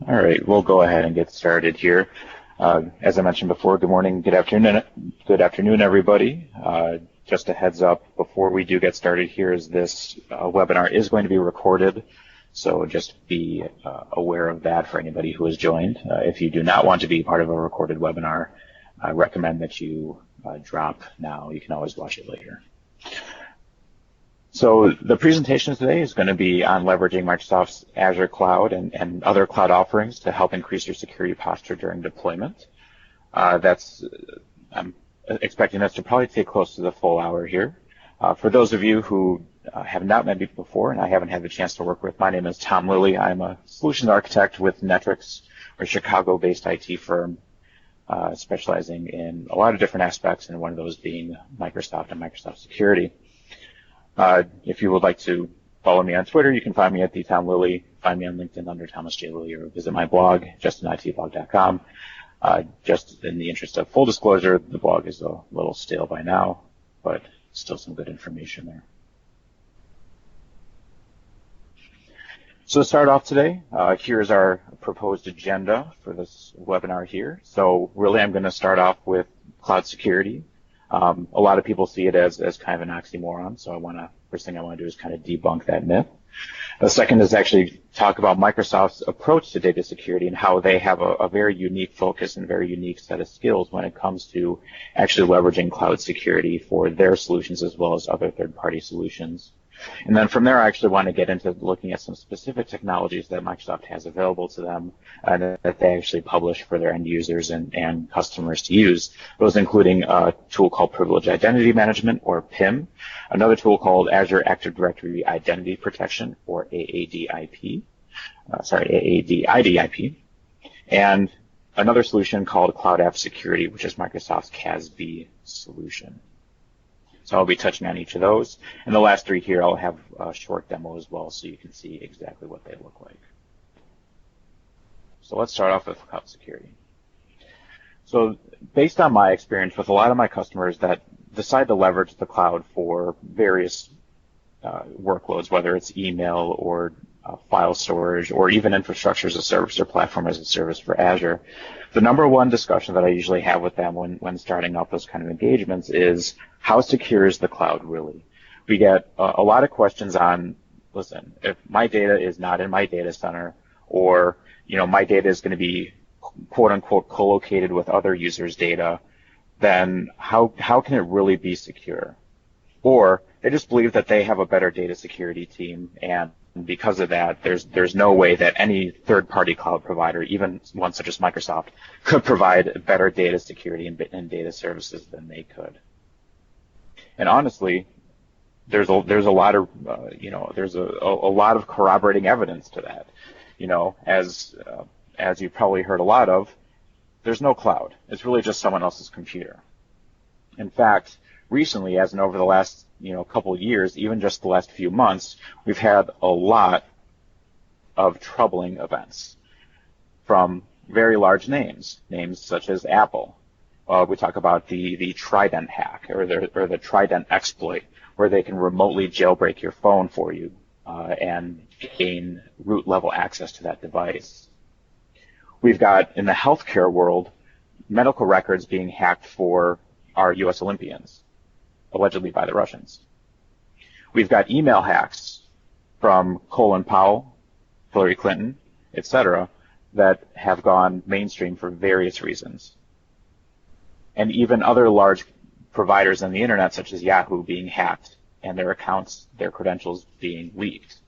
All right, we'll go ahead and get started here. As I mentioned before, good morning, good afternoon, everybody. Just a heads up before we do get started here is this webinar is going to be recorded, so just be aware of that for anybody who has joined. If you do not want to be part of a recorded webinar, I recommend that you drop now. You can always watch it later. So the presentation today is going to be on leveraging Microsoft's Azure Cloud and other cloud offerings to help increase your security posture during deployment. I'm expecting us to probably take close to the full hour here. For those of you who have not met me before and I haven't had the chance to work with, my name is Tom Lilly. I'm a solutions architect with Netrix, a Chicago-based IT firm specializing in a lot of different aspects, and one of those being Microsoft and Microsoft security. If you would like to follow me on Twitter, you can find me at @TheTomLilly, find me on LinkedIn under Thomas J. Lilly, or visit my blog, justinitblog.com. Just in the interest of full disclosure, the blog is a little stale by now, but still some good information there. So to start off today, here's our proposed agenda for this webinar here. So really I'm going to start off with cloud security. A lot of people see it as kind of an oxymoron, so first thing I want to do is kind of debunk that myth. The second is actually talk about Microsoft's approach to data security and how they have a very unique focus and very unique set of skills when it comes to actually leveraging cloud security for their solutions as well as other third-party solutions. And then from there, I actually want to get into looking at some specific technologies that Microsoft has available to them and that they actually publish for their end users and customers to use. Those including a tool called Privileged Identity Management, or PIM, another tool called Azure Active Directory Identity Protection, or AADIP, AADIDIP, and another solution called Cloud App Security, which is Microsoft's CASB solution. So I'll be touching on each of those. And the last three here, I'll have a short demo as well so you can see exactly what they look like. So let's start off with cloud security. So based on my experience with a lot of my customers that decide to leverage the cloud for various workloads, whether it's email or file storage or even infrastructure as a service or platform as a service for Azure, the number one discussion that I usually have with them when starting up those kind of engagements is, how secure is the cloud really? We get a lot of questions on, listen, if my data is not in my data center, or my data is going to be quote unquote co-located with other users' data, then how can it really be secure? Or they just believe that they have a better data security team, and because of that, there's no way that any third-party cloud provider, even one such as Microsoft, could provide better data security and data services than they could. And honestly, there's a lot of there's a lot of corroborating evidence to that. As you've probably heard a lot of, there's no cloud. It's really just someone else's computer. In fact, recently, as in over the last couple of years, even just the last few months, we've had a lot of troubling events from very large names such as Apple. We talk about the Trident hack or the Trident exploit, where they can remotely jailbreak your phone for you and gain root level access to that device. We've got, in the healthcare world, medical records being hacked for our U.S. Olympians, allegedly by the Russians. We've got email hacks from Colin Powell, Hillary Clinton, etc., that have gone mainstream for various reasons. And even other large providers on the internet, such as Yahoo, being hacked and their accounts, their credentials being leaked.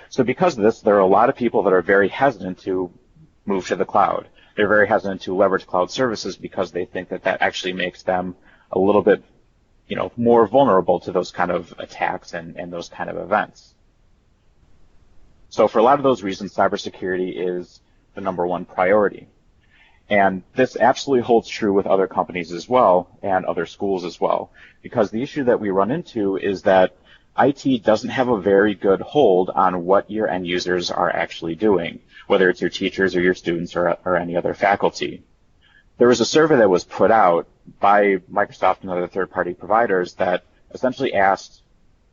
So because of this, there are a lot of people that are very hesitant to move to the cloud. They're very hesitant to leverage cloud services because they think that actually makes them a little bit more vulnerable to those kind of attacks and those kind of events. So for a lot of those reasons, cybersecurity is the number one priority. And this absolutely holds true with other companies as well and other schools as well, because the issue that we run into is that IT doesn't have a very good hold on what your end users are actually doing, whether it's your teachers or your students or any other faculty. There was a survey that was put out by Microsoft and other third-party providers that essentially asked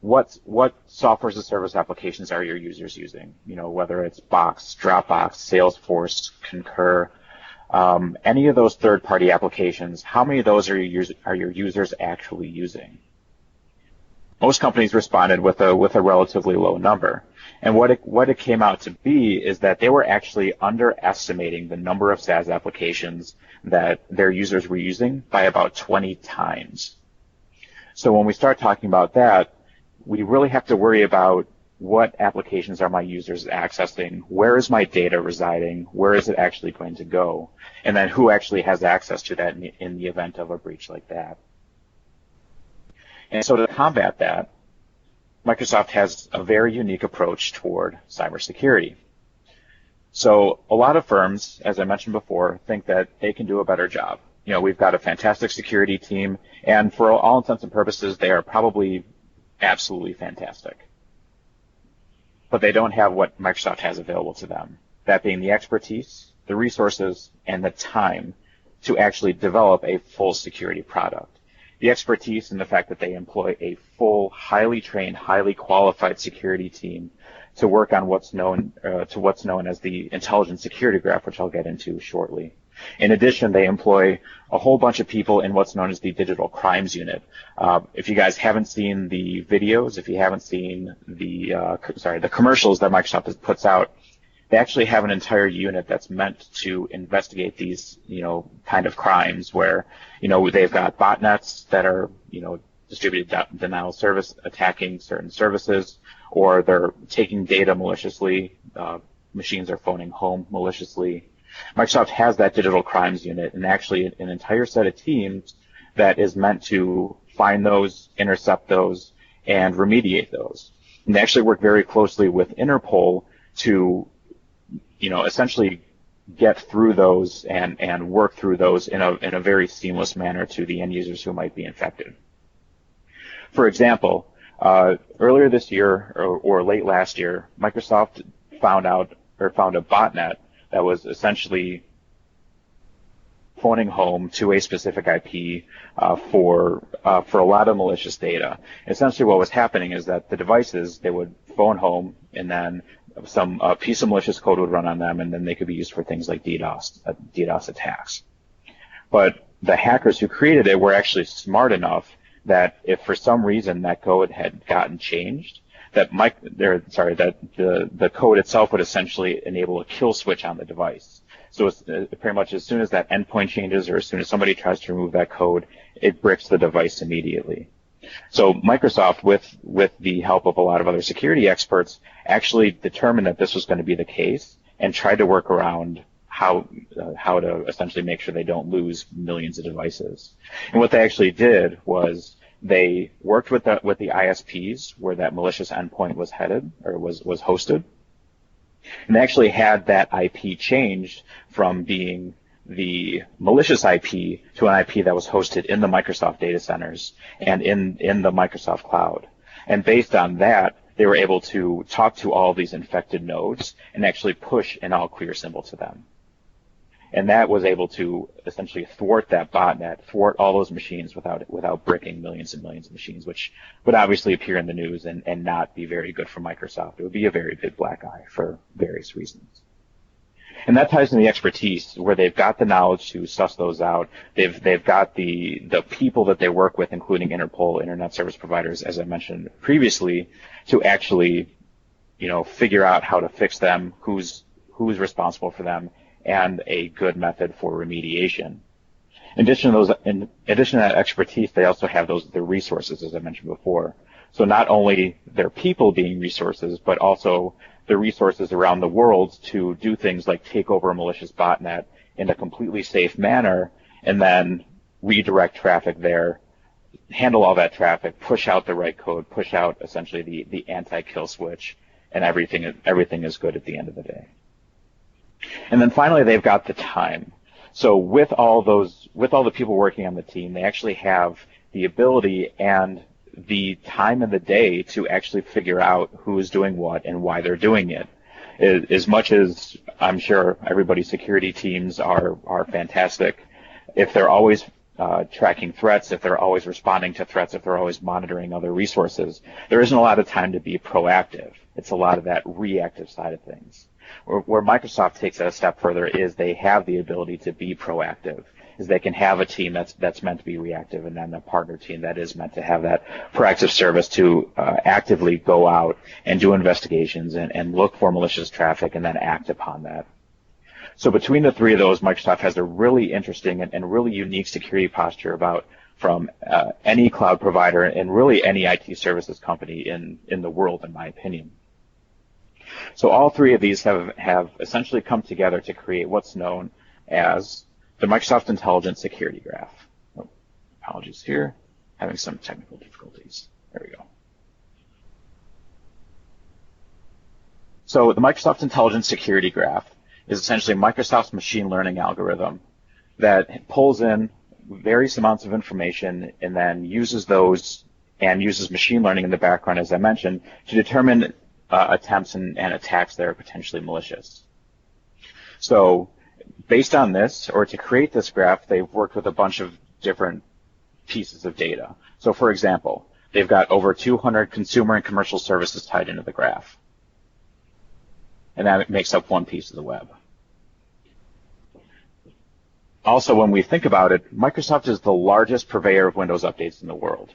what software as a service applications are your users using? Whether it's Box, Dropbox, Salesforce, Concur, any of those third-party applications, how many of those are your users actually using? Most companies responded with a relatively low number. And what it came out to be is that they were actually underestimating the number of SaaS applications that their users were using by about 20 times. So when we start talking about that, we really have to worry about what applications are my users accessing, where is my data residing, where is it actually going to go, and then who actually has access to that in the event of a breach like that. And so to combat that, Microsoft has a very unique approach toward cybersecurity. So a lot of firms, as I mentioned before, think that they can do a better job. We've got a fantastic security team, and for all intents and purposes, they are probably absolutely fantastic. But they don't have what Microsoft has available to them, that being the expertise, the resources, and the time to actually develop a full security product. The expertise in the fact that they employ a full, highly trained, highly qualified security team to work on what's known as the intelligent security graph, which I'll get into shortly. In addition, they employ a whole bunch of people in what's known as the digital crimes unit. If you guys haven't seen the videos, if you haven't seen the commercials that Microsoft puts out, they actually have an entire unit that's meant to investigate these, kind of crimes where, they've got botnets that are, distributed denial of service attacking certain services, or they're taking data maliciously, machines are phoning home maliciously. Microsoft has that digital crimes unit and actually an entire set of teams that is meant to find those, intercept those, and remediate those. And they actually work very closely with Interpol to essentially get through those and work through those in a very seamless manner to the end users who might be infected. For example, earlier this year or late last year, Microsoft found a botnet that was essentially phoning home to a specific IP for a lot of malicious data. Essentially, what was happening is that the devices, they would phone home, and then some piece of malicious code would run on them, and then they could be used for things like DDoS attacks. But the hackers who created it were actually smart enough that if for some reason that code had gotten changed, that the code itself would essentially enable a kill switch on the device. So it's pretty much as soon as that endpoint changes or as soon as somebody tries to remove that code, it bricks the device immediately. So Microsoft, with the help of a lot of other security experts, actually determined that this was going to be the case and tried to work around how to essentially make sure they don't lose millions of devices. And what they actually did was they worked with the ISPs where that malicious endpoint was headed or was hosted, and they actually had that IP changed from being the malicious IP to an IP that was hosted in the Microsoft data centers and in the Microsoft cloud. And based on that, they were able to talk to all these infected nodes and actually push an all clear symbol to them. And that was able to essentially thwart that botnet, thwart all those machines without bricking millions and millions of machines, which would obviously appear in the news and not be very good for Microsoft. It would be a very big black eye for various reasons. And that ties into the expertise where they've got the knowledge to suss those out. They've got the people that they work with, including Interpol, internet service providers, as I mentioned previously, to actually, figure out how to fix them, who's responsible for them, and a good method for remediation. In addition to that expertise, they also have the resources, as I mentioned before. So not only their people being resources, but also the resources around the world to do things like take over a malicious botnet in a completely safe manner, and then redirect traffic there, handle all that traffic, push out the right code, push out essentially the anti-kill switch, and everything is good at the end of the day. And then finally, they've got the time. So with all the people working on the team, they actually have the ability and the time in the day to actually figure out who is doing what and why they're doing it. As much as I'm sure everybody's security teams are fantastic, if they're always tracking threats, if they're always responding to threats, if they're always monitoring other resources, there isn't a lot of time to be proactive. It's a lot of that reactive side of things. Where Microsoft takes it a step further is they have the ability to be proactive, is they can have a team that's meant to be reactive, and then a partner team that is meant to have that proactive service to actively go out and do investigations and look for malicious traffic and then act upon that. So between the three of those, Microsoft has a really interesting and really unique security posture from any cloud provider and really any IT services company in the world, in my opinion. So all three of these have essentially come together to create what's known as the Microsoft Intelligent Security Graph. Oh, apologies here, having some technical difficulties. There we go. So the Microsoft Intelligent Security Graph is essentially Microsoft's machine learning algorithm that pulls in various amounts of information and then uses those and uses machine learning in the background, as I mentioned, to determine attempts and attacks that are potentially malicious. So based on this, or to create this graph, they've worked with a bunch of different pieces of data. So for example, they've got over 200 consumer and commercial services tied into the graph. And that makes up one piece of the web. Also, when we think about it, Microsoft is the largest purveyor of Windows updates in the world,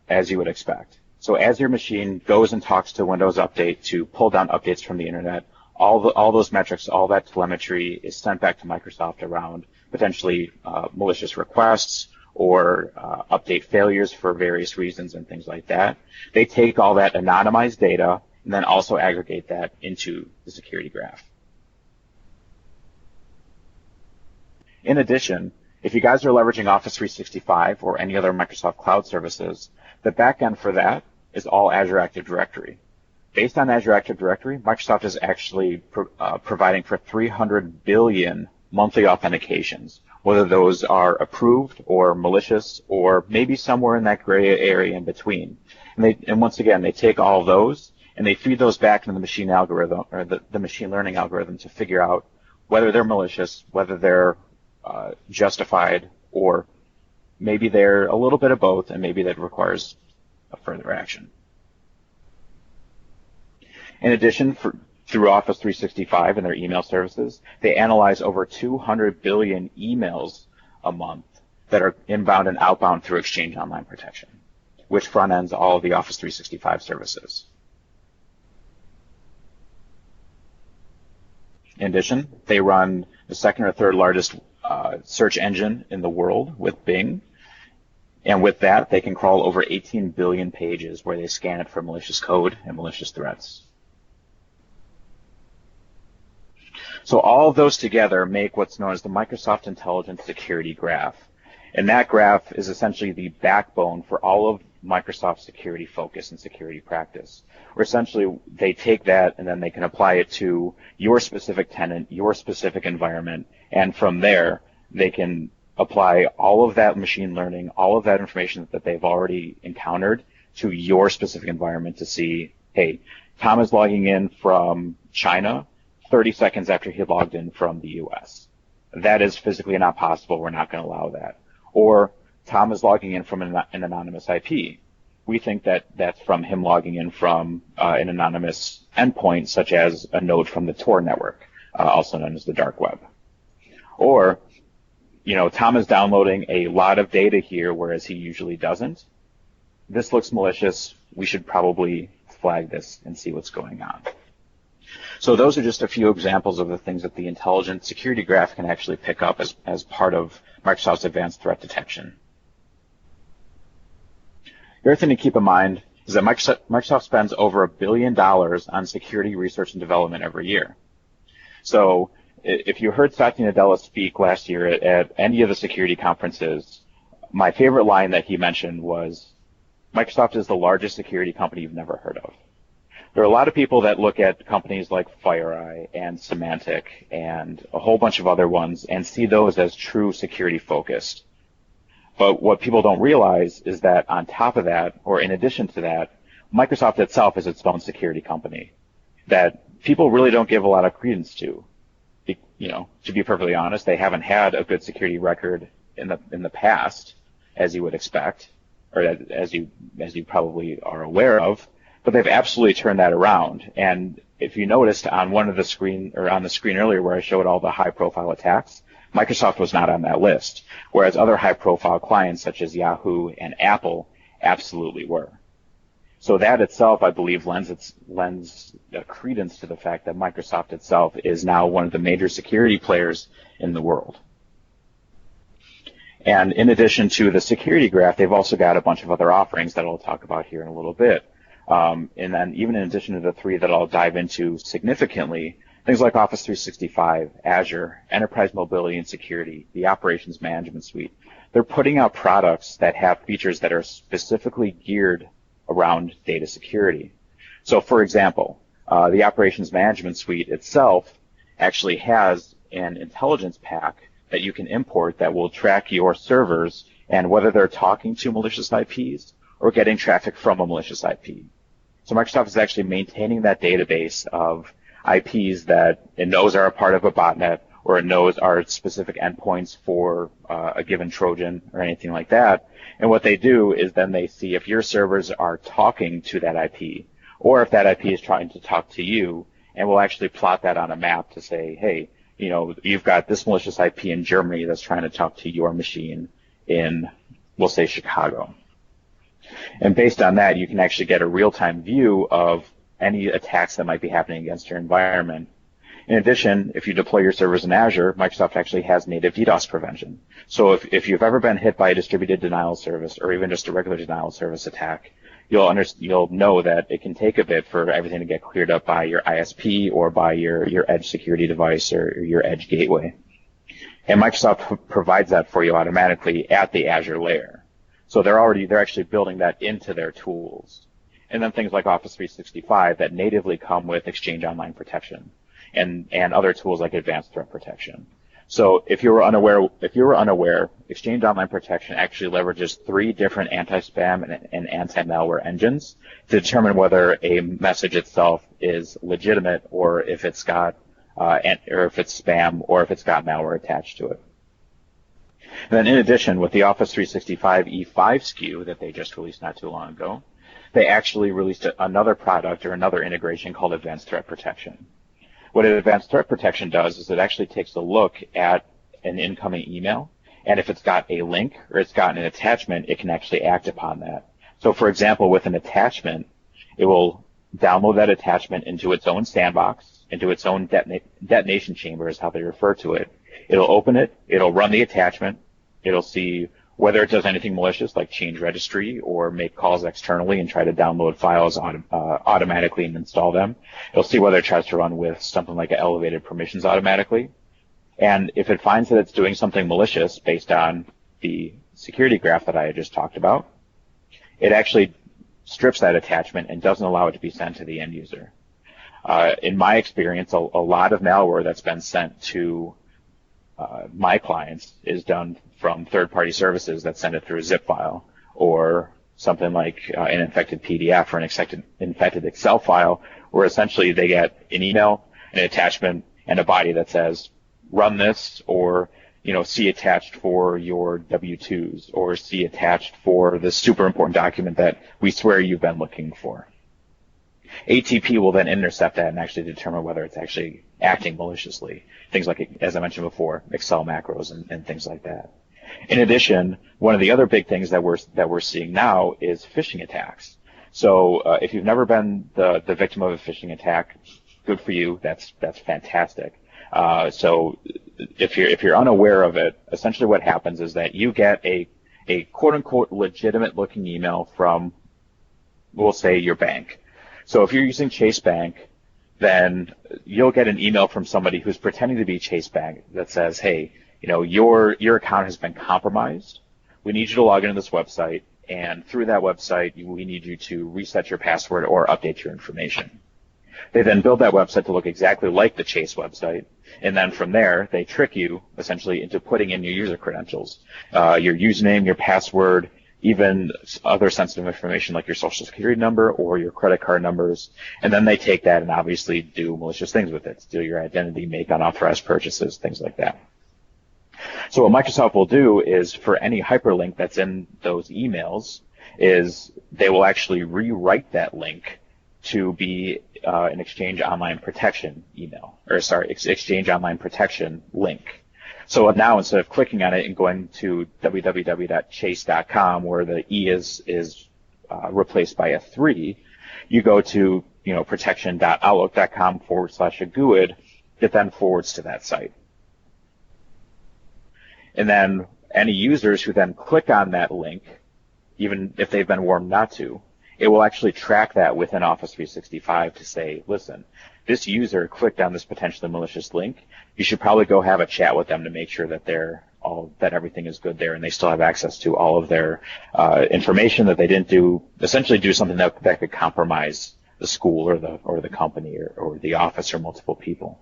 as you would expect. So as your machine goes and talks to Windows Update to pull down updates from the internet, all those metrics, all that telemetry is sent back to Microsoft around potentially malicious requests or update failures for various reasons and things like that. They take all that anonymized data and then also aggregate that into the security graph. In addition, if you guys are leveraging Office 365 or any other Microsoft Cloud services, the backend for that is all Azure Active Directory. Based on Azure Active Directory, Microsoft is actually providing for 300 billion monthly authentications, whether those are approved or malicious or maybe somewhere in that gray area in between. And once again, they take all of those and they feed those back into the machine algorithm or the machine learning algorithm to figure out whether they're malicious, whether they're justified, or maybe they're a little bit of both, and maybe that requires a further action. In addition, through Office 365 and their email services, they analyze over 200 billion emails a month that are inbound and outbound through Exchange Online Protection, which front ends all of the Office 365 services. In addition, they run the second or third largest search engine in the world with Bing. And with that, they can crawl over 18 billion pages where they scan it for malicious code and malicious threats. So all of those together make what's known as the Microsoft Intelligent Security Graph. And that graph is essentially the backbone for all of Microsoft's security focus and security practice. Where essentially they take that and then they can apply it to your specific tenant, your specific environment, and from there they can apply all of that machine learning, all of that information that they've already encountered to your specific environment to see, hey, Tom is logging in from China 30 seconds after he logged in from the US. That is physically not possible. We're not going to allow that. Or Tom is logging in from an anonymous IP. We think that that's from him logging in from an anonymous endpoint, such as a node from the Tor network, also known as the dark web. Or, Tom is downloading a lot of data here, whereas he usually doesn't. This looks malicious. We should probably flag this and see what's going on. So those are just a few examples of the things that the Intelligent Security Graph can actually pick up as part of Microsoft's advanced threat detection. The other thing to keep in mind is that Microsoft spends over $1 billion on security research and development every year. So if you heard Satya Nadella speak last year at any of the security conferences, my favorite line that he mentioned was, Microsoft is the largest security company you've never heard of. There are a lot of people that look at companies like FireEye and Symantec and a whole bunch of other ones and see those as true security focused. But what people don't realize is that on top of that, or in addition to that, Microsoft itself is its own security company that people really don't give a lot of credence to. To be perfectly honest, they haven't had a good security record in the past, as you would expect, or as you probably are aware of. But they've absolutely turned that around. And if you noticed on on the screen earlier where I showed all the high-profile attacks, Microsoft was not on that list, whereas other high-profile clients such as Yahoo and Apple absolutely were. So that itself, I believe, lends credence to the fact that Microsoft itself is now one of the major security players in the world. And in addition to the security graph, they've also got a bunch of other offerings that I'll talk about here in a little bit. And then even in addition to the three that I'll dive into significantly, things like Office 365, Azure, Enterprise Mobility and Security, the Operations Management Suite, they're putting out products that have features that are specifically geared around data security. So for example, the Operations Management Suite itself actually has an intelligence pack that you can import that will track your servers and whether they're talking to malicious IPs or getting traffic from a malicious IP. So Microsoft is actually maintaining that database of IPs that it knows are a part of a botnet or it knows are specific endpoints for a given Trojan or anything like that. And what they do is then they see if your servers are talking to that IP or if that IP is trying to talk to you, and we'll actually plot that on a map to say, hey, you've got this malicious IP in Germany that's trying to talk to your machine in, we'll say, Chicago. And based on that, you can actually get a real-time view of any attacks that might be happening against your environment. In addition, if you deploy your servers in Azure, Microsoft actually has native DDoS prevention. So if you've ever been hit by a distributed denial of service or even just a regular denial of service attack, you'll know that it can take a bit for everything to get cleared up by your ISP or by your edge security device or your edge gateway. And Microsoft provides that for you automatically at the Azure layer. So they're actually building that into their tools. And then things like Office 365 that natively come with Exchange Online Protection and other tools like Advanced Threat Protection. So if you were unaware, Exchange Online Protection actually leverages 3 different anti-spam and anti-malware engines to determine whether a message itself is legitimate or if it's got or if it's spam or if it's got malware attached to it. And then in addition, with the Office 365 E5 SKU that they just released not too long ago, they actually released another product or another integration called Advanced Threat Protection. What Advanced Threat Protection does is it actually takes a look at an incoming email, and if it's got a link or it's got an attachment, it can actually act upon that. So for example, with an attachment, it will download that attachment into its own sandbox, into its own detonation chamber is how they refer to it. It'll open it, it'll run the attachment, it'll see whether it does anything malicious like change registry or make calls externally and try to download files automatically and install them. It'll see whether it tries to run with something like elevated permissions automatically. And if it finds that it's doing something malicious based on the security graph that I had just talked about, it actually strips that attachment and doesn't allow it to be sent to the end user. In my experience, a lot of malware that's been sent to my clients is done from third-party services that send it through a zip file or something like an infected PDF or an infected Excel file, where essentially they get an email, an attachment, and a body that says, run this, or see attached for your W-2s, or see attached for this super important document that we swear you've been looking for. ATP will then intercept that and actually determine whether it's actually acting maliciously. Things like, as I mentioned before, Excel macros and things like that. In addition, one of the other big things that we're seeing now is phishing attacks. So if you've never been the victim of a phishing attack, good for you. That's fantastic. So if you're unaware of it, essentially what happens is that you get a quote unquote legitimate looking email from, we'll say, your bank. So if you're using Chase Bank, then you'll get an email from somebody who's pretending to be Chase Bank that says, hey, your account has been compromised. We need you to log into this website, and through that website, we need you to reset your password or update your information. They then build that website to look exactly like the Chase website, and then from there, they trick you essentially into putting in your user credentials, your username, your password, even other sensitive information like your social security number or your credit card numbers, and then they take that and obviously do malicious things with it, steal your identity, make unauthorized purchases, things like that. So what Microsoft will do is for any hyperlink that's in those emails is they will actually rewrite that link to be an Exchange Online Protection Exchange Online Protection link. So now instead of clicking on it and going to www.chase.com where the E is replaced by a 3, you go to protection.outlook.com/aguid that then forwards to that site. And then any users who then click on that link, even if they've been warned not to, it will actually track that within Office 365 to say, listen, this user clicked on this potentially malicious link. You should probably go have a chat with them to make sure that that everything is good there and they still have access to all of their information, that they didn't do something that could compromise the school or the company or the office or multiple people.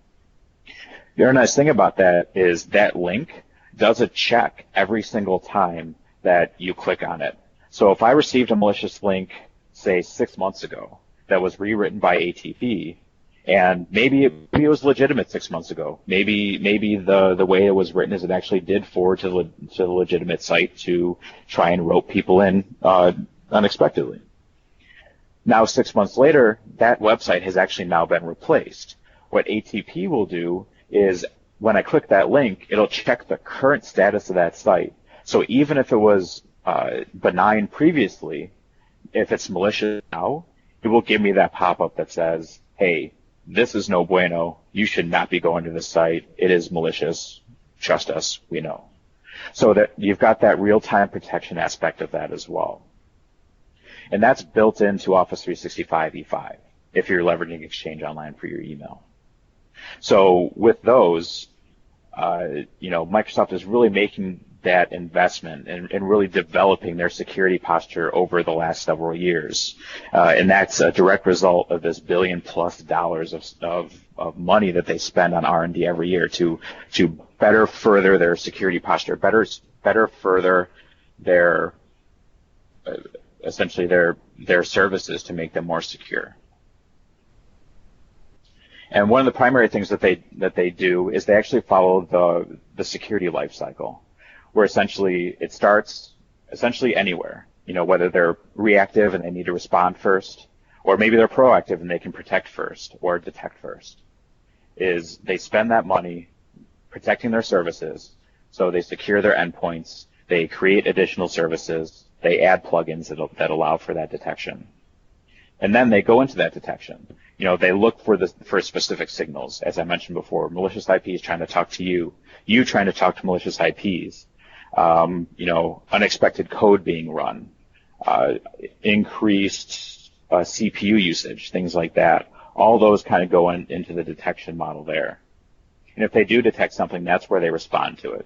The other nice thing about that is that link does a check every single time that you click on it. So if I received a malicious link, say 6 months ago, that was rewritten by ATP, and maybe it was legitimate 6 months ago. Maybe the way it was written is it actually did forward to the legitimate site to try and rope people in unexpectedly. Now 6 months later, that website has actually now been replaced. What ATP will do is when I click that link, it'll check the current status of that site. So even if it was benign previously, if it's malicious now, it will give me that pop-up that says, hey, this is no bueno. You should not be going to this site. It is malicious. Trust us. We know. So that you've got that real-time protection aspect of that as well. And that's built into Office 365 E5 if you're leveraging Exchange Online for your email. So with those, Microsoft is really making that investment and really developing their security posture over the last several years. And that's a direct result of this $1 billion+ of money that they spend on R&D every year to better further their security posture, better further their essentially their services to make them more secure. And one of the primary things that they do is they actually follow the security life cycle, where essentially it starts essentially anywhere, whether they're reactive and they need to respond first, or maybe they're proactive and they can protect first or detect first, is they spend that money protecting their services. So they secure their endpoints, they create additional services, they add plugins that allow for that detection. And then they go into that detection. They look for specific signals. As I mentioned before, malicious IPs trying to talk to you trying to talk to malicious IPs, unexpected code being run, increased CPU usage, things like that. All those kind of go into the detection model there. And if they do detect something, that's where they respond to it.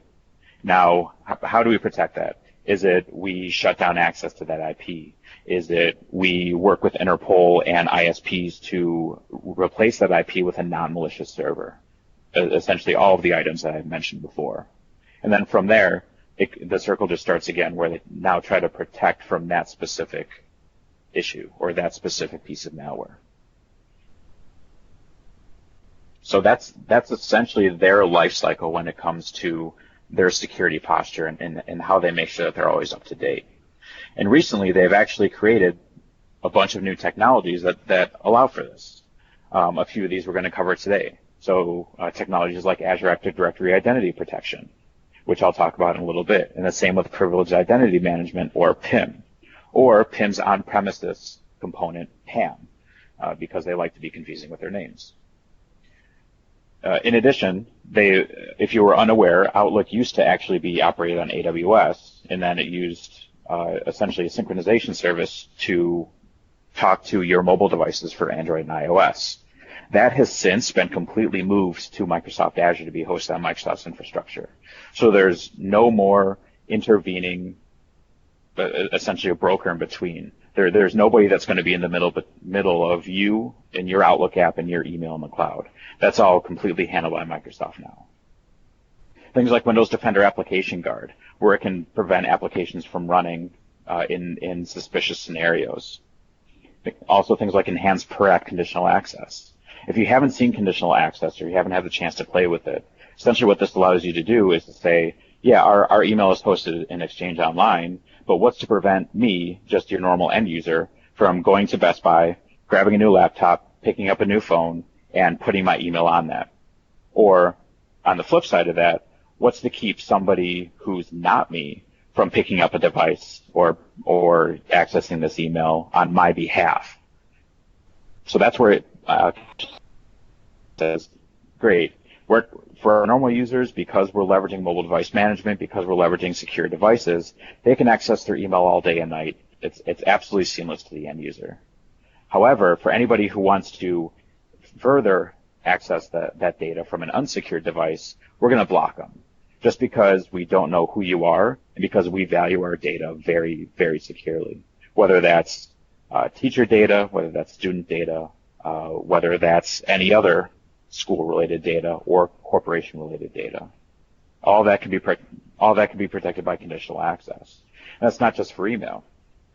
Now, how do we protect that? Is it we shut down access to that IP? Is it we work with Interpol and ISPs to replace that IP with a non-malicious server? Essentially all of the items that I mentioned before. And then from there, the circle just starts again where they now try to protect from that specific issue or that specific piece of malware. So that's essentially their life cycle when it comes to their security posture and how they make sure that they're always up to date. And recently, they've actually created a bunch of new technologies that allow for this. A few of these we're going to cover today. So technologies like Azure Active Directory Identity Protection, which I'll talk about in a little bit, and the same with Privileged Identity Management, or PIM, or PIM's on-premises component, PAM, because they like to be confusing with their names. In addition, if you were unaware, Outlook used to actually be operated on AWS, and then it used essentially a synchronization service to talk to your mobile devices for Android and iOS. That has since been completely moved to Microsoft Azure to be hosted on Microsoft's infrastructure. So there's no more intervening, essentially a broker in between. There's nobody that's going to be in the middle of you and your Outlook app and your email in the cloud. That's all completely handled by Microsoft now. Things like Windows Defender Application Guard, where it can prevent applications from running in suspicious scenarios. Also things like Enhanced Per App Conditional Access. If you haven't seen conditional access or you haven't had the chance to play with it, essentially what this allows you to do is to say, yeah, our email is hosted in Exchange Online, but what's to prevent me, just your normal end user, from going to Best Buy, grabbing a new laptop, picking up a new phone, and putting my email on that? Or on the flip side of that, what's to keep somebody who's not me from picking up a device or accessing this email on my behalf? So that's where it says, great. For our normal users, because we're leveraging mobile device management, because we're leveraging secure devices, they can access their email all day and night. It's absolutely seamless to the end user. However, for anybody who wants to further access that data from an unsecured device, we're going to block them just because we don't know who you are and because we value our data very, very securely, whether that's teacher data, whether that's student data, whether that's any other school-related data or corporation-related data. All that can be protected by conditional access. And that's not just for email.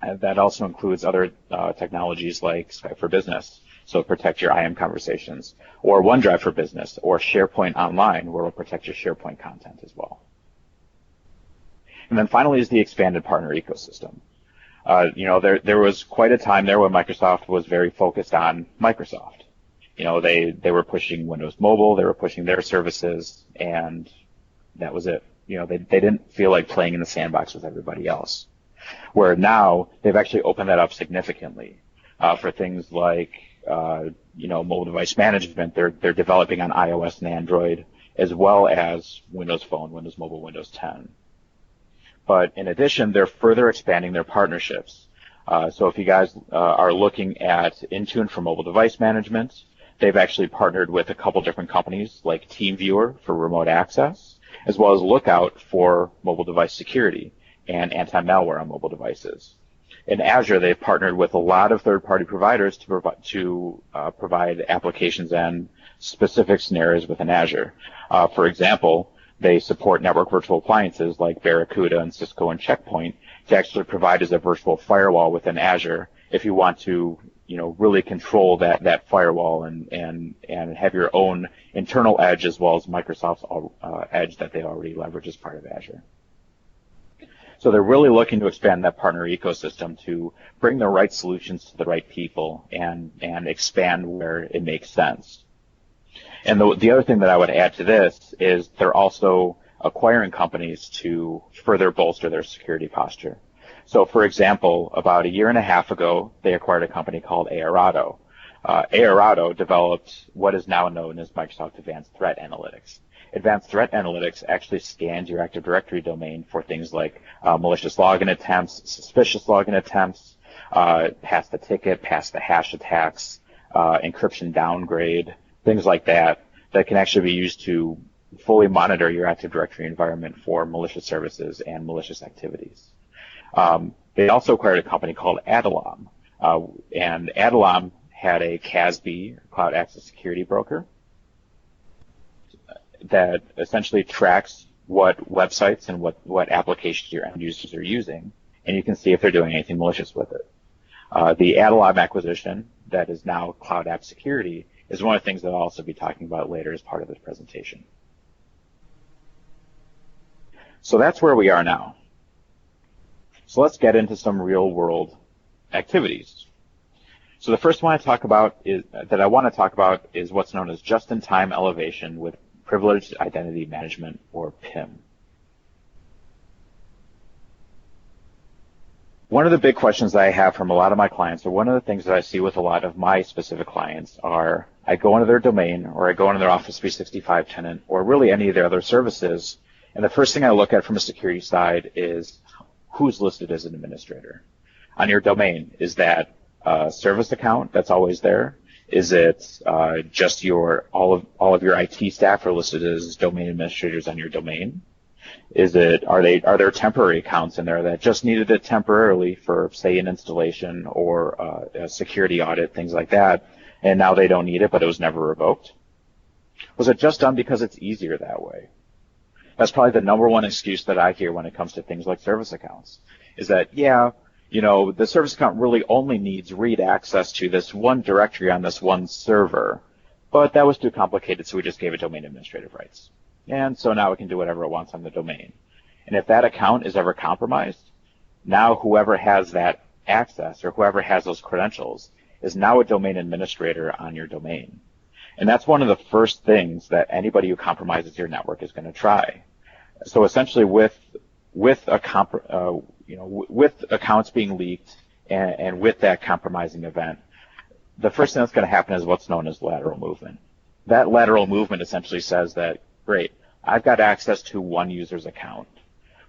And that also includes other technologies like Skype for Business, so protect your IM conversations, or OneDrive for Business, or SharePoint Online, where it'll protect your SharePoint content as well. And then finally is the expanded partner ecosystem. There was quite a time there when Microsoft was very focused on Microsoft. They were pushing Windows Mobile, they were pushing their services, and that was it. They didn't feel like playing in the sandbox with everybody else. Where now they've actually opened that up significantly for things like mobile device management. They're developing on iOS and Android as well as Windows Phone, Windows Mobile, Windows 10. But in addition, they're further expanding their partnerships. So if you guys are looking at Intune for mobile device management, they've actually partnered with a couple different companies like TeamViewer for remote access, as well as Lookout for mobile device security and anti-malware on mobile devices. In Azure, they've partnered with a lot of third-party providers to provide applications and specific scenarios within Azure. For example, they support network virtual appliances like Barracuda and Cisco and Checkpoint to actually provide as a virtual firewall within Azure if you want to really control that firewall and have your own internal edge as well as Microsoft's edge that they already leverage as part of Azure. So they're really looking to expand that partner ecosystem to bring the right solutions to the right people and expand where it makes sense. And the other thing that I would add to this is they're also acquiring companies to further bolster their security posture. So, for example, about a year and a half ago, they acquired a company called Aorado. Aorado developed what is now known as Microsoft Advanced Threat Analytics. Advanced Threat Analytics actually scans your Active Directory domain for things like malicious login attempts, suspicious login attempts, pass the ticket, pass the hash attacks, encryption downgrade, things like that can actually be used to fully monitor your Active Directory environment for malicious services and malicious activities. They also acquired a company called Adalom, and Adalom had a CASB, Cloud Access Security Broker, that essentially tracks what websites and what applications your end users are using, and you can see if they're doing anything malicious with it. The Adalom acquisition, that is now Cloud App Security, is one of the things that I'll also be talking about later as part of this presentation. So that's where we are now. So let's get into some real-world activities. So the first one I want to talk about is what's known as Just-in-Time Elevation with Privileged Identity Management, or PIM. One of the big questions that I have from a lot of my clients, or one of the things that I see with a lot of my specific clients, are I go into their domain or I go into their Office 365 tenant or really any of their other services, and the first thing I look at from a security side is who's listed as an administrator. On your domain, is that a service account that's always there? Is it just all of your IT staff are listed as domain administrators on your domain? Are there temporary accounts in there that just needed it temporarily for, say, an installation or a security audit, things like that, and now they don't need it, but it was never revoked? Was it just done because it's easier that way? That's probably the number one excuse that I hear when it comes to things like service accounts, is that, the service account really only needs read access to this one directory on this one server, but that was too complicated, so we just gave it domain administrative rights. And so now it can do whatever it wants on the domain. And if that account is ever compromised, now whoever has that access or whoever has those credentials is now a domain administrator on your domain. And that's one of the first things that anybody who compromises your network is going to try. So essentially, with accounts being leaked and with that compromising event, the first thing that's going to happen is what's known as lateral movement. That lateral movement essentially says that, great, I've got access to one user's account.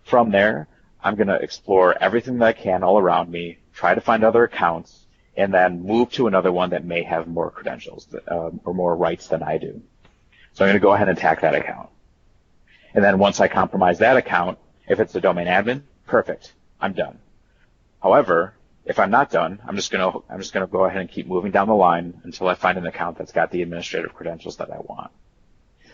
From there, I'm going to explore everything that I can all around me, try to find other accounts, and then move to another one that may have more credentials or more rights than I do. So I'm going to go ahead and attack that account. And then once I compromise that account, if it's a domain admin, perfect, I'm done. However, if I'm not done, I'm just going to go ahead and keep moving down the line until I find an account that's got the administrative credentials that I want.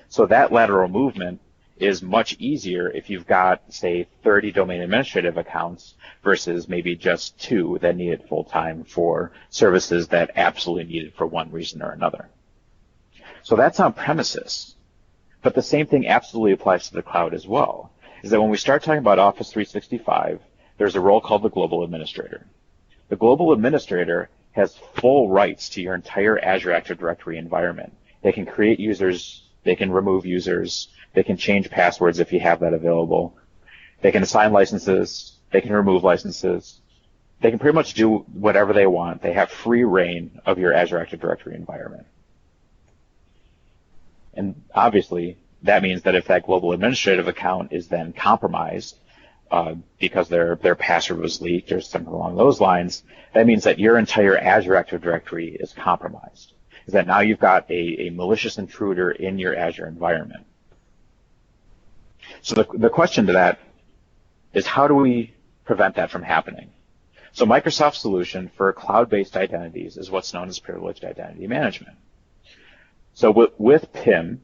So that lateral movement is much easier if you've got, say, 30 domain administrative accounts versus maybe just 2 that need it full-time for services that absolutely need it for one reason or another. So that's on premises. But the same thing absolutely applies to the cloud as well, is that when we start talking about Office 365, there's a role called the global administrator. The global administrator has full rights to your entire Azure Active Directory environment. They can create users, they can remove users, they can change passwords if you have that available. They can assign licenses. They can remove licenses. They can pretty much do whatever they want. They have free reign of your Azure Active Directory environment. And obviously, that means that if that global administrative account is then compromised because their password was leaked or something along those lines, that means that your entire Azure Active Directory is compromised. Is that now you've got a malicious intruder in your Azure environment. So the question to that is, how do we prevent that from happening? So Microsoft's solution for cloud-based identities is what's known as privileged identity management. So with PIM,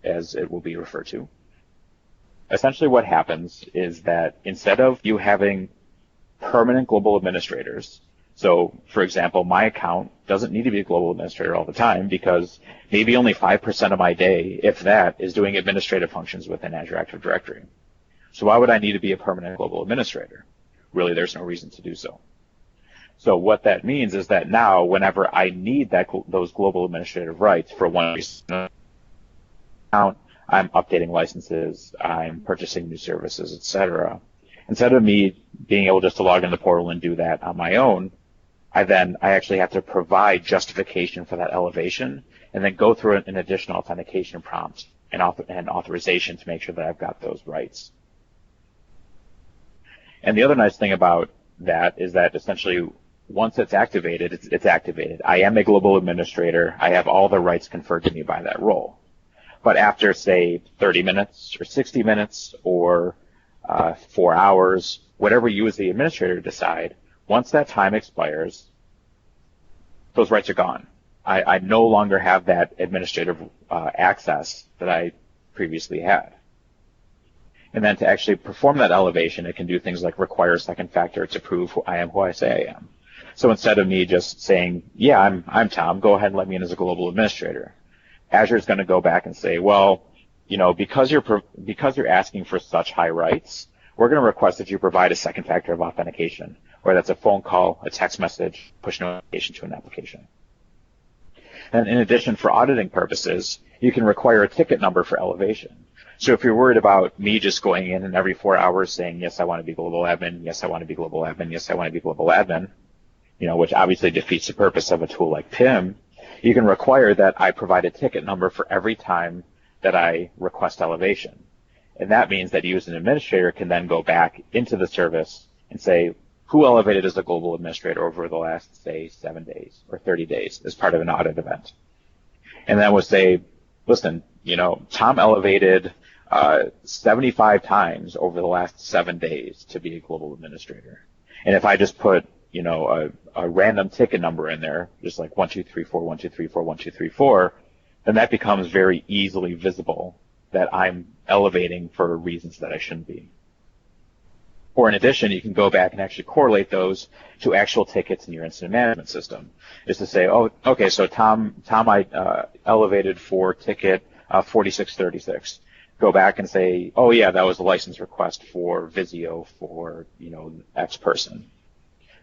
as it will be referred to, essentially what happens is that instead of you having permanent global administrators, so for example, my account doesn't need to be a global administrator all the time because maybe only 5% of my day, if that, is doing administrative functions within Azure Active Directory. So why would I need to be a permanent global administrator? Really, there's no reason to do so. So what that means is that now, whenever I need those global administrative rights for one reason, I'm updating licenses, I'm purchasing new services, etc. Instead of me being able just to log in the portal and do that on my own, I actually have to provide justification for that elevation and then go through an additional authentication prompt and authorization to make sure that I've got those rights. And the other nice thing about that is that essentially once it's activated, it's activated. I am a global administrator. I have all the rights conferred to me by that role. But after, say, 30 minutes or 60 minutes or 4 hours, whatever you as the administrator decide, once that time expires, those rights are gone. I no longer have that administrative access that I previously had. And then to actually perform that elevation, it can do things like require a second factor to prove I am who I say I am. So instead of me just saying, yeah, I'm Tom, go ahead and let me in as a global administrator, Azure is going to go back and say, well, because you're asking for such high rights, we're going to request that you provide a second factor of authentication, whether that's a phone call, a text message, push notification to an application. And in addition, for auditing purposes, you can require a ticket number for elevation. So if you're worried about me just going in and every 4 hours saying, yes, I want to be global admin, yes, I want to be global admin, yes, I want to be global admin, which obviously defeats the purpose of a tool like PIM, you can require that I provide a ticket number for every time that I request elevation. And that means that you as an administrator can then go back into the service and say, who elevated as a global administrator over the last, say, 7 days or 30 days as part of an audit event? And then we'll say, listen, Tom elevated 75 times over the last 7 days to be a global administrator. And if I just put, a random ticket number in there, just like 1234, 1234, 1234, then that becomes very easily visible that I'm elevating for reasons that I shouldn't be. Or in addition, you can go back and actually correlate those to actual tickets in your incident management system. Is to say, oh, okay, so Tom I elevated for ticket 4636. go back and say, oh yeah, that was a license request for Visio for, X person.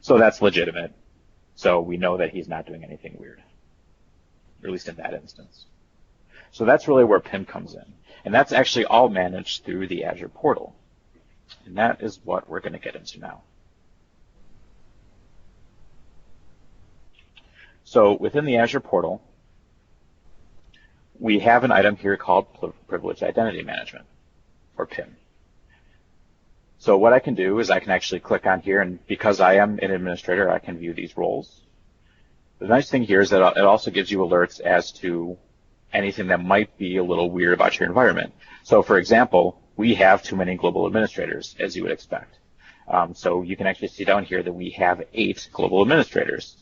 So that's legitimate. So we know that he's not doing anything weird, or at least in that instance. So that's really where PIM comes in. And that's actually all managed through the Azure portal. And that is what we're going to get into now. So within the Azure portal, we have an item here called Privileged Identity Management, or PIM. So what I can do is I can actually click on here, and because I am an administrator, I can view these roles. The nice thing here is that it also gives you alerts as to anything that might be a little weird about your environment. So for example, we have too many global administrators, as you would expect. So you can actually see down here that we have 8 global administrators.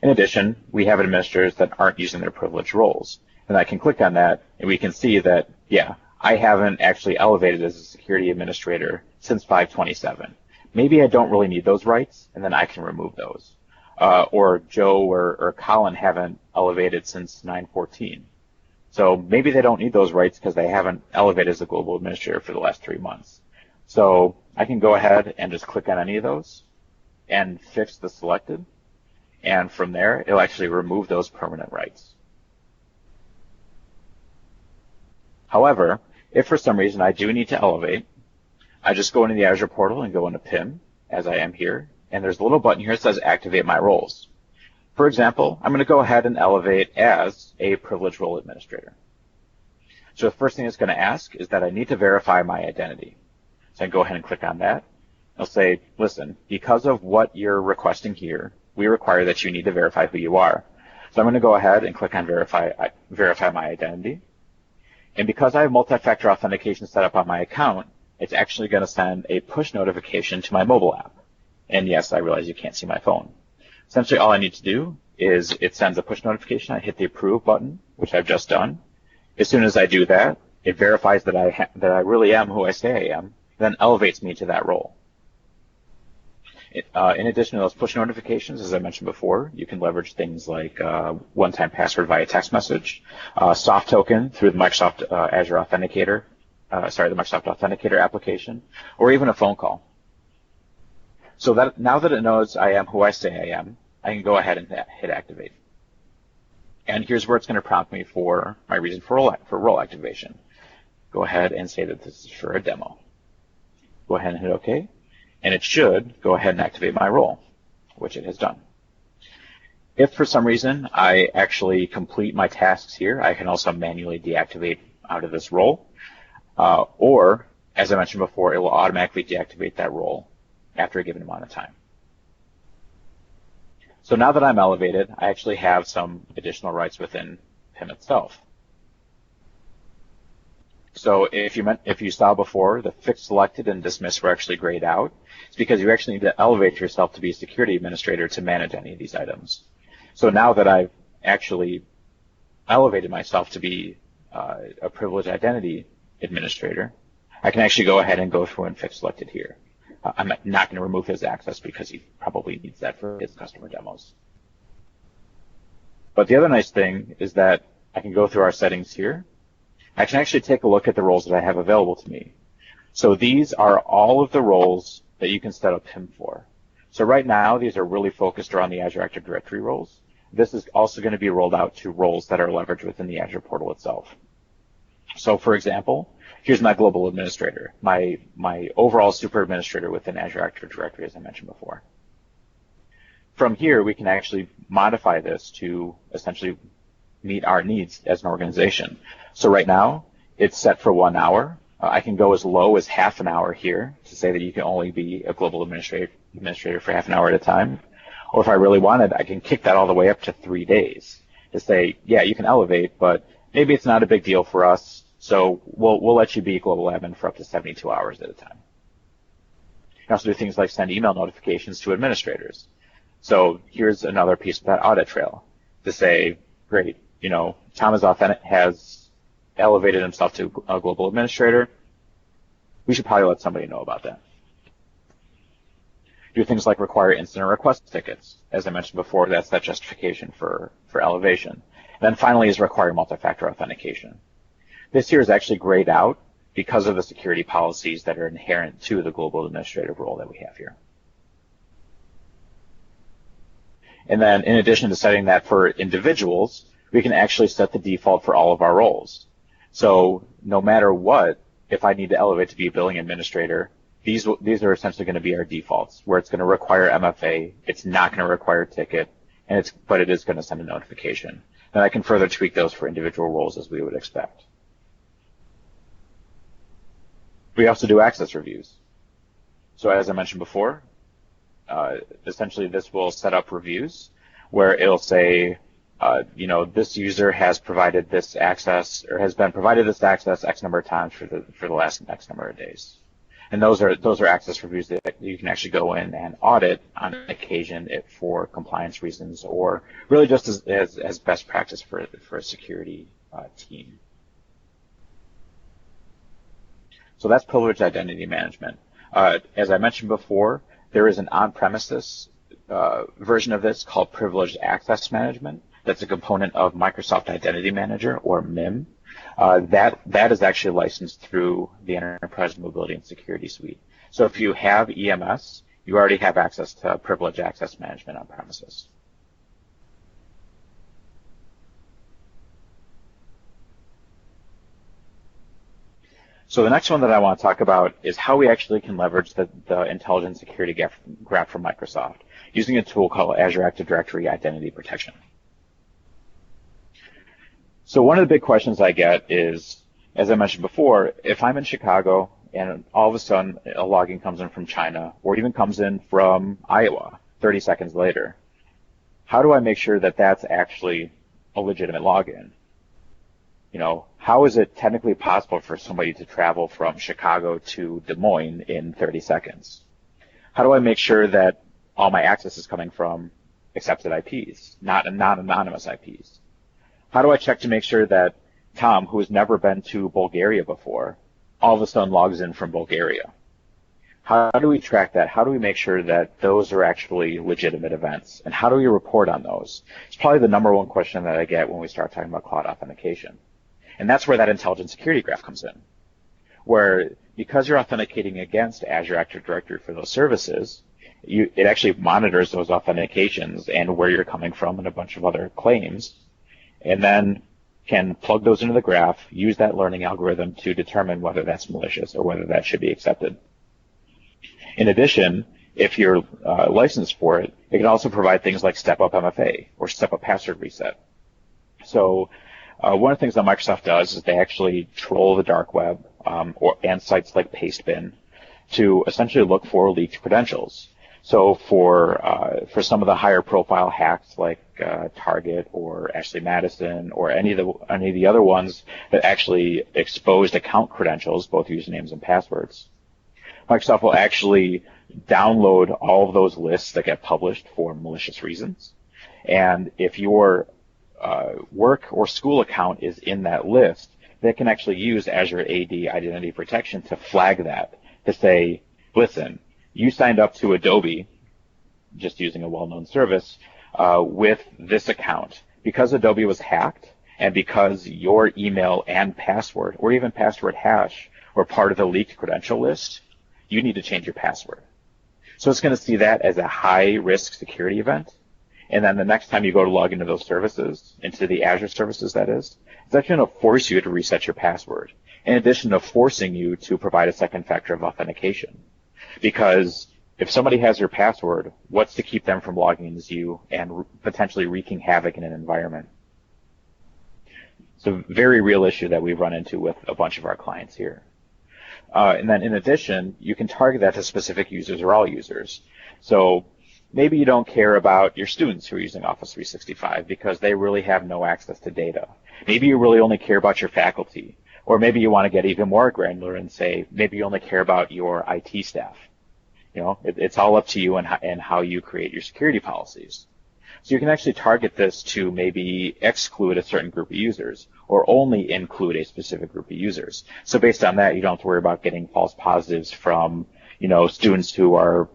In addition, we have administrators that aren't using their privileged roles. And I can click on that, and we can see that, yeah, I haven't actually elevated as a security administrator since 5/27. Maybe I don't really need those rights, and then I can remove those. Or Joe or Colin haven't elevated since 9/14. So maybe they don't need those rights because they haven't elevated as a global administrator for the last 3 months. So I can go ahead and just click on any of those and fix the selected. And from there, it'll actually remove those permanent rights. However, if for some reason I do need to elevate, I just go into the Azure portal and go into PIM, as I am here, and there's a little button here that says Activate My Roles. For example, I'm going to go ahead and elevate as a privileged role administrator. So the first thing it's going to ask is that I need to verify my identity. So I can go ahead and click on that. It'll say, listen, because of what you're requesting here, we require that you need to verify who you are. So I'm going to go ahead and click on verify my identity. And because I have multi-factor authentication set up on my account, it's actually going to send a push notification to my mobile app. And yes, I realize you can't see my phone. Essentially, all I need to do is it sends a push notification. I hit the approve button, which I've just done. As soon as I do that, it verifies that I really am who I say I am, then elevates me to that role. In addition to those push notifications, as I mentioned before, you can leverage things like one-time password via text message, soft token through the Microsoft Azure Authenticator, the Microsoft Authenticator application, or even a phone call. So that now that it knows I am who I say I am, I can go ahead and hit activate. And here's where it's going to prompt me for my reason for role activation. Go ahead and say that this is for a demo. Go ahead and hit OK. And it should go ahead and activate my role, which it has done. If for some reason I actually complete my tasks here, I can also manually deactivate out of this role. Or, as I mentioned before, it will automatically deactivate that role after a given amount of time. So now that I'm elevated, I actually have some additional rights within PIM itself. So if you saw before, the fix selected and dismiss were actually grayed out. It's because you actually need to elevate yourself to be a security administrator to manage any of these items. So now that I've actually elevated myself to be a privileged identity administrator, I can actually go ahead and go through and fix selected here. I'm not going to remove his access because he probably needs that for his customer demos. But the other nice thing is that I can go through our settings here. I can actually take a look at the roles that I have available to me. So these are all of the roles that you can set up PIM for. So right now, these are really focused around the Azure Active Directory roles. This is also going to be rolled out to roles that are leveraged within the Azure portal itself. So for example, here's my global administrator, my overall super administrator within Azure Active Directory, as I mentioned before. From here, we can actually modify this to essentially meet our needs as an organization. So right now, it's set for 1 hour. I can go as low as half an hour here to say that you can only be a global administrator for half an hour at a time. Or if I really wanted, I can kick that all the way up to 3 days to say, yeah, you can elevate, but maybe it's not a big deal for us, so we'll let you be global admin for up to 72 hours at a time. You can also do things like send email notifications to administrators. So here's another piece of that audit trail to say, great, Tom has elevated himself to a global administrator. We should probably let somebody know about that. Do things like require incident request tickets. As I mentioned before, that's that justification for elevation. And then finally is require multi-factor authentication. This here is actually grayed out because of the security policies that are inherent to the global administrative role that we have here. And then in addition to setting that for individuals, we can actually set the default for all of our roles. So no matter what, if I need to elevate to be a billing administrator, these are essentially going to be our defaults, where it's going to require MFA, it's not going to require ticket, but it is going to send a notification. And I can further tweak those for individual roles as we would expect. We also do access reviews. So as I mentioned before, essentially this will set up reviews where it'll say, this user has provided this access or has been provided this access X number of times for the last X number of days. And those are access reviews that you can actually go in and audit on occasion for compliance reasons, or really just as best practice for a security team. So that's privileged identity management. As I mentioned before, there is an on-premises version of this called privileged access management. That's a component of Microsoft Identity Manager, or MIM. That is actually licensed through the Enterprise Mobility and Security Suite. So if you have EMS, you already have access to privileged access management on premises. So the next one that I want to talk about is how we actually can leverage the intelligent security graph from Microsoft using a tool called Azure Active Directory Identity Protection. So one of the big questions I get is, as I mentioned before, if I'm in Chicago and all of a sudden a login comes in from China or even comes in from Iowa 30 seconds later, how do I make sure that that's actually a legitimate login? How is it technically possible for somebody to travel from Chicago to Des Moines in 30 seconds? How do I make sure that all my access is coming from accepted IPs, not anonymous IPs? How do I check to make sure that Tom, who has never been to Bulgaria before, all of a sudden logs in from Bulgaria? How do we track that? How do we make sure that those are actually legitimate events? And how do we report on those? It's probably the number one question that I get when we start talking about cloud authentication. And that's where that intelligent security graph comes in, where because you're authenticating against Azure Active Directory for those services, it actually monitors those authentications and where you're coming from and a bunch of other claims, and then can plug those into the graph, use that learning algorithm to determine whether that's malicious or whether that should be accepted. In addition, if you're licensed for it, it can also provide things like step-up MFA or step-up password reset. So one of the things that Microsoft does is they actually troll the dark web and sites like Pastebin to essentially look for leaked credentials. So for some of the higher profile hacks like Target or Ashley Madison or any of the other ones that actually exposed account credentials, both usernames and passwords, Microsoft will actually download all of those lists that get published for malicious reasons. And if your work or school account is in that list, they can actually use Azure AD Identity Protection to flag that, to say, listen, you signed up to Adobe, just using a well-known service, with this account. Because Adobe was hacked, and because your email and password, or even password hash, were part of the leaked credential list, you need to change your password. So it's going to see that as a high-risk security event. And then the next time you go to log into those services, into the Azure services that is, it's actually going to force you to reset your password, in addition to forcing you to provide a second factor of authentication. Because if somebody has your password, what's to keep them from logging into you and potentially wreaking havoc in an environment? It's a very real issue that we've run into with a bunch of our clients here. And then in addition, you can target that to specific users or all users. So maybe you don't care about your students who are using Office 365 because they really have no access to data. Maybe you really only care about your faculty. Or maybe you want to get even more granular and say, maybe you only care about your IT staff. It's all up to you and how you create your security policies. So you can actually target this to maybe exclude a certain group of users or only include a specific group of users. So based on that, you don't have to worry about getting false positives from, students who are,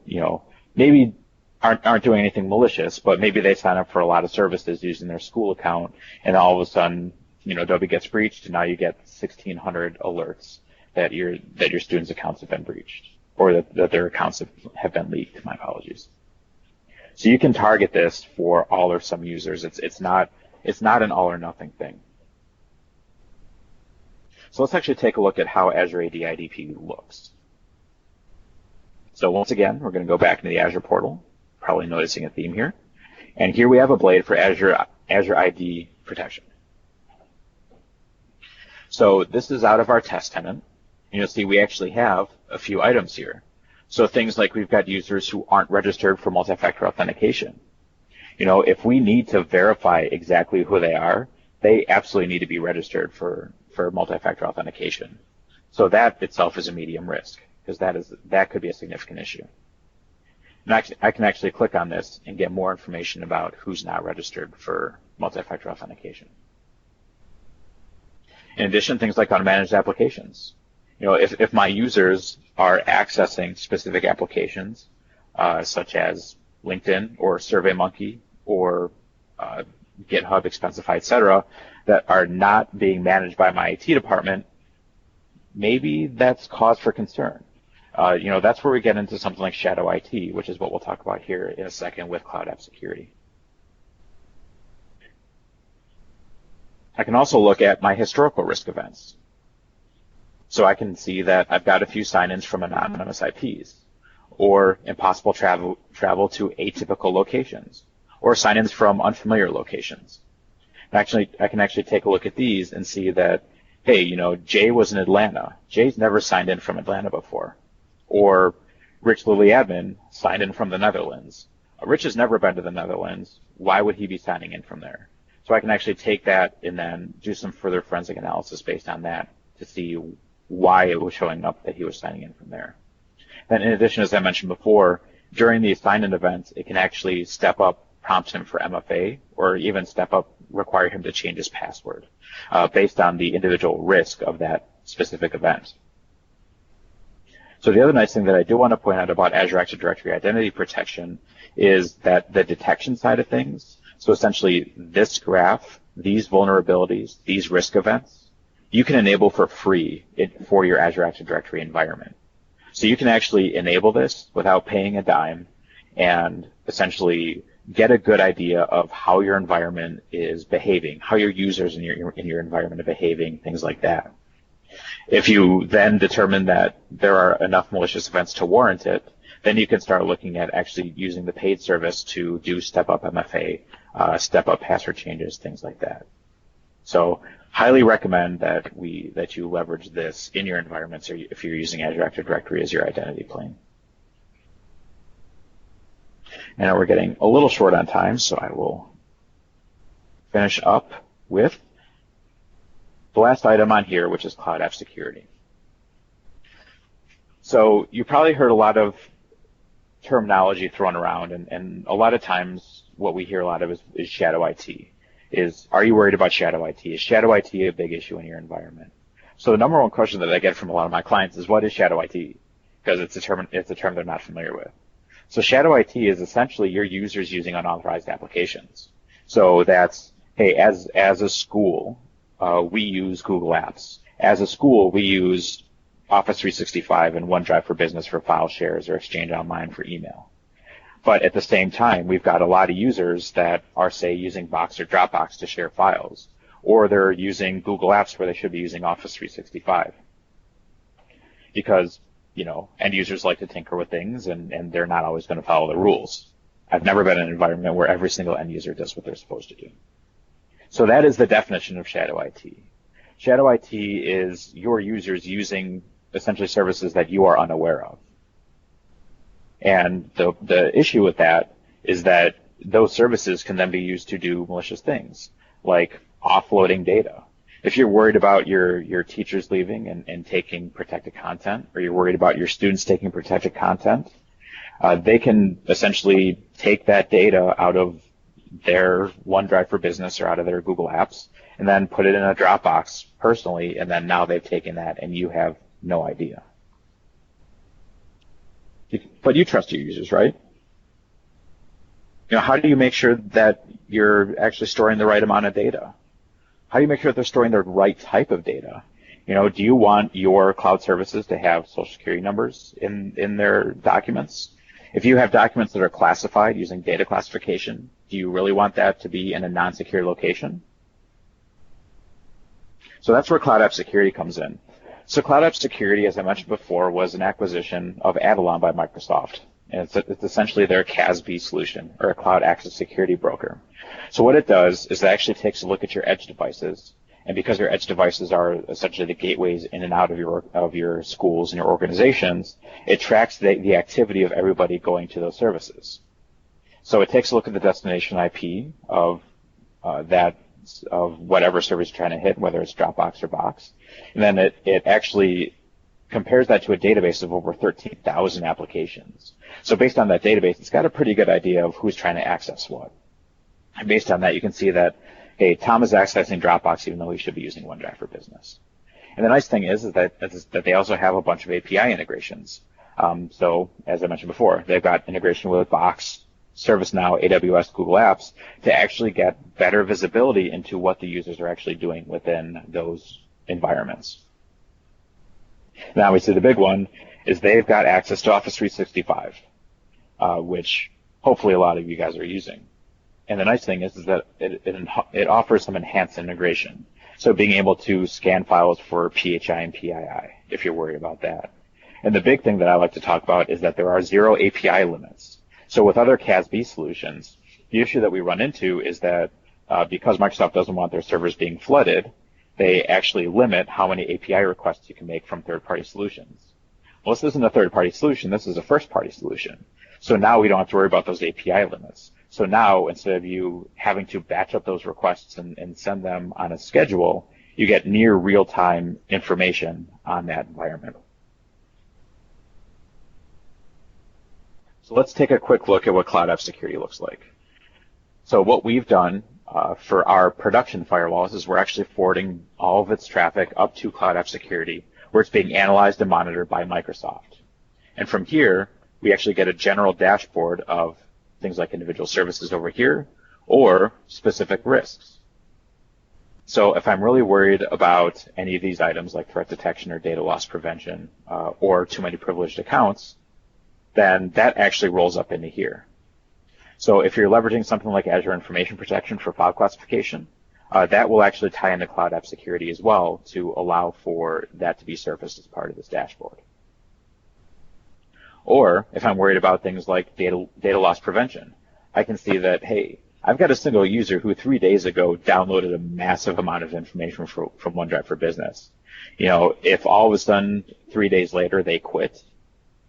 maybe aren't doing anything malicious, but maybe they sign up for a lot of services using their school account, and all of a sudden Adobe gets breached, and now you get 1,600 alerts that your students' accounts have been breached, or that their accounts have been leaked. My apologies. So you can target this for all or some users. It's not an all or nothing thing. So let's actually take a look at how Azure AD IDP looks. So once again, we're going to go back into the Azure portal, probably noticing a theme here. And here we have a blade for Azure ID protection. So this is out of our test tenant. And you'll see we actually have a few items here. So things like we've got users who aren't registered for multi-factor authentication. If we need to verify exactly who they are, they absolutely need to be registered for multi-factor authentication. So that itself is a medium risk, because that could be a significant issue. And I can actually click on this and get more information about who's not registered for multi-factor authentication. In addition, things like unmanaged applications. If my users are accessing specific applications, such as LinkedIn or SurveyMonkey or GitHub, Expensify, etc., that are not being managed by my IT department, maybe that's cause for concern. That's where we get into something like shadow IT, which is what we'll talk about here in a second with cloud app security. I can also look at my historical risk events. So I can see that I've got a few sign-ins from anonymous IPs, or impossible travel to atypical locations, or sign-ins from unfamiliar locations. And I can actually take a look at these and see that, hey, Jay was in Atlanta. Jay's never signed in from Atlanta before. Or Rich Lilly Admin signed in from the Netherlands. Rich has never been to the Netherlands. Why would he be signing in from there? So I can actually take that and then do some further forensic analysis based on that to see why it was showing up that he was signing in from there. And in addition, as I mentioned before, during the sign-in events, it can actually step up, prompt him for MFA, or even step up, require him to change his password based on the individual risk of that specific event. So the other nice thing that I do want to point out about Azure Active Directory Identity Protection is that the detection side of things, so essentially this graph, these vulnerabilities, these risk events, you can enable for free for your Azure Active Directory environment. So you can actually enable this without paying a dime and essentially get a good idea of how your environment is behaving, how your users in your environment are behaving, things like that. If you then determine that there are enough malicious events to warrant it, then you can start looking at actually using the paid service to do step-up MFA, step-up password changes, things like that. So highly recommend that you leverage this in your environments or if you're using Azure Active Directory as your identity plane. And now we're getting a little short on time, so I will finish up with the last item on here, which is cloud app security. So you probably heard a lot of terminology thrown around, and a lot of times what we hear a lot of is shadow IT. Are you worried about shadow IT? Is shadow IT a big issue in your environment? So the number one question that I get from a lot of my clients is, what is shadow IT? Because it's a term they're not familiar with. So shadow IT is essentially your users using unauthorized applications. So that's, hey, as a school, we use Google Apps. As a school, we use Office 365 and OneDrive for Business for file shares or Exchange Online for email. But at the same time, we've got a lot of users that are, say, using Box or Dropbox to share files, or they're using Google Apps where they should be using Office 365. Because, end users like to tinker with things, and they're not always going to follow the rules. I've never been in an environment where every single end user does what they're supposed to do. So that is the definition of shadow IT. Shadow IT is your users using essentially services that you are unaware of. And the issue with that is that those services can then be used to do malicious things, like offloading data. If you're worried about your teachers leaving and taking protected content, or you're worried about your students taking protected content, they can essentially take that data out of their OneDrive for Business or out of their Google Apps and then put it in a Dropbox personally, and then now they've taken that and you have no idea. But you trust your users, right? How do you make sure that you're actually storing the right amount of data? How do you make sure that they're storing the right type of data? Do you want your cloud services to have social security numbers in their documents? If you have documents that are classified using data classification, do you really want that to be in a non-secure location? So that's where Cloud App Security comes in. So Cloud App Security, as I mentioned before, was an acquisition of Avalon by Microsoft. And it's essentially their CASB solution, or a Cloud Access Security Broker. So what it does is it actually takes a look at your edge devices. And because your edge devices are essentially the gateways in and out of your schools and your organizations, it tracks the activity of everybody going to those services. So it takes a look at the destination IP of whatever service you're trying to hit, whether it's Dropbox or Box. And then it actually compares that to a database of over 13,000 applications. So based on that database, it's got a pretty good idea of who's trying to access what. And based on that, you can see that, hey, Tom is accessing Dropbox even though he should be using OneDrive for Business. And the nice thing is that they also have a bunch of API integrations. So as I mentioned before, they've got integration with Box, ServiceNow, AWS, Google Apps to actually get better visibility into what the users are actually doing within those environments. Now, obviously, the big one is they've got access to Office 365, which hopefully a lot of you guys are using. And the nice thing is that it offers some enhanced integration. So being able to scan files for PHI and PII, if you're worried about that. And the big thing that I like to talk about is that there are 0 API limits. So with other CASB solutions, the issue that we run into is that because Microsoft doesn't want their servers being flooded, they actually limit how many API requests you can make from third-party solutions. Well, this isn't a third-party solution. This is a first-party solution. So now we don't have to worry about those API limits. So now, instead of you having to batch up those requests and send them on a schedule, you get near real-time information on that environment. So let's take a quick look at what Cloud App Security looks like. So what we've done for our production firewalls is we're actually forwarding all of its traffic up to Cloud App Security, where it's being analyzed and monitored by Microsoft. And from here, we actually get a general dashboard of things like individual services over here or specific risks. So if I'm really worried about any of these items like threat detection or data loss prevention or too many privileged accounts, then that actually rolls up into here. So if you're leveraging something like Azure Information Protection for file classification, that will actually tie into Cloud App Security as well to allow for that to be surfaced as part of this dashboard. Or if I'm worried about things like data loss prevention, I can see that, hey, I've got a single user who 3 days ago downloaded a massive amount of information from OneDrive for Business. If all of a sudden 3 days later they quit,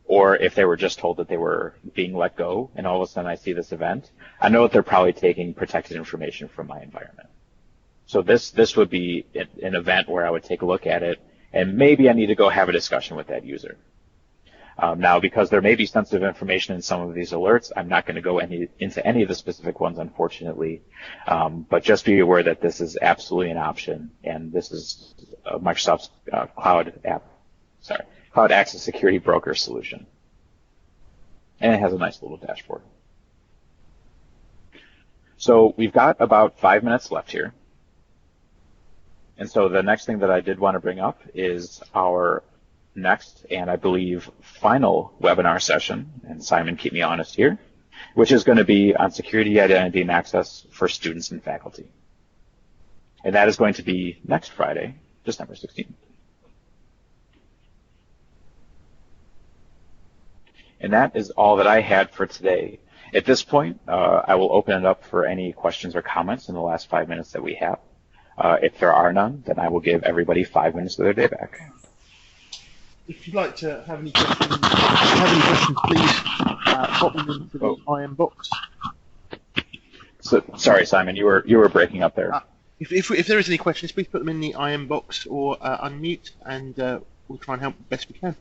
or if they were just told that they were being let go and all of a sudden I see this event, I know that they're probably taking protected information from my environment. So this would be an event where I would take a look at it and maybe I need to go have a discussion with that user. Now, because there may be sensitive information in some of these alerts, I'm not going to go into any of the specific ones, unfortunately. But just be aware that this is absolutely an option, and this is Microsoft's Cloud Access Security Broker solution. And it has a nice little dashboard. So we've got about 5 minutes left here. And so the next thing that I did want to bring up is our next, and I believe final webinar session, and Simon, keep me honest here, which is going to be on security, identity, and access for students and faculty. And that is going to be next Friday, December 16th. And that is all that I had for today. At this point, I will open it up for any questions or comments in the last 5 minutes that we have. If there are none, then I will give everybody 5 minutes of their day back. If you'd like to have any questions, please pop them into the IM box. So, sorry, Simon, you were breaking up there. If there is any questions, please put them in the IM box or unmute, and we'll try and help best we can.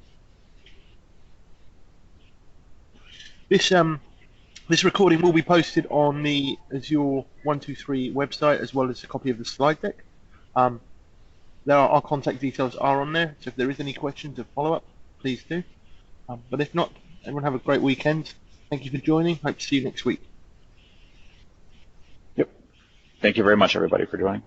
This recording will be posted on the Azure 123 website as well as a copy of the slide deck. Our contact details are on there, so if there is any questions or follow-up, please do. But if not, everyone have a great weekend. Thank you for joining. Hope to see you next week. Yep. Thank you very much, everybody, for joining.